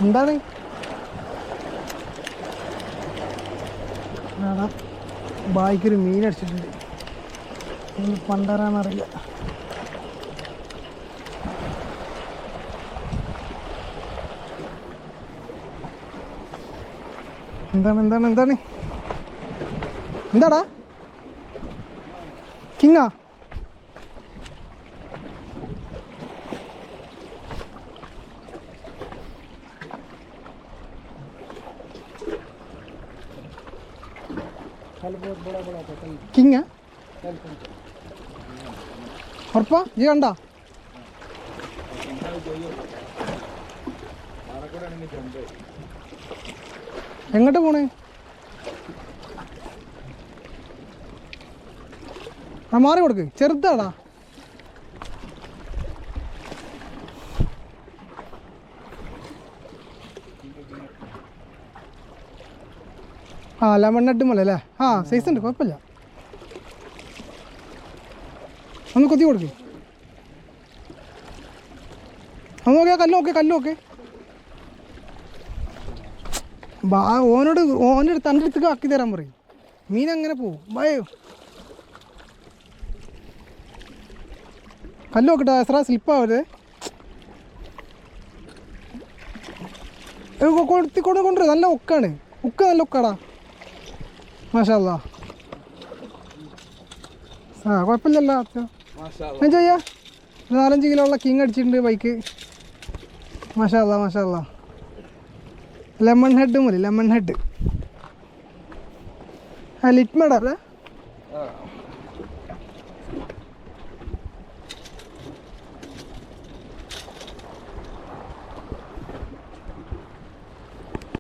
എന്താണ് ബായിക്കൊരു മീൻ അടിച്ചിട്ടുണ്ട്. പണ്ടരാന്നറിയില്ല. എന്താണ് എന്താടാ കിങ്ങാ? किंग है ഉറപ്പാ? നീ കണ്ട എങ്ങോട്ട് പോണേ? ആ മാറി കൊടുക്ക്, ചെറുതാടാ. ആ ലെമൺ നട്ടുമല്ലേ അല്ലേ? ആ സൈസ് ഉണ്ട്, കുഴപ്പമില്ല. ഒന്ന് കൊത്തി കൊടുക്ക്. ഒന്ന് നോക്കിയാ കല്ല് ഓനോട് തൻ്റെ അടുത്തേക്ക് ആക്കി തരാൻ പറയും. മീൻ അങ്ങനെ പോവും. ഭയോ കല്ല് നോക്കട്ടെ, എത്ര സ്ലിപ്പാവരുത്. കൊണ്ടുവരും. നല്ല ഒക്കാണ്, നല്ല ഒക്കാടാ. മാഷാ അല്ലാ. ആ കുഴപ്പമില്ലല്ലോ. ഞാൻ ചെയ്യാ 4-5 കിലോ ഉള്ള കിങ് അടിച്ചിട്ടുണ്ട് ബൈക്ക്. മാഷാ അല്ലാ. ലെമൺ ഹെഡ് മതി, ലെമൺ ഹെഡ്. ലിറ്റ്മേഡ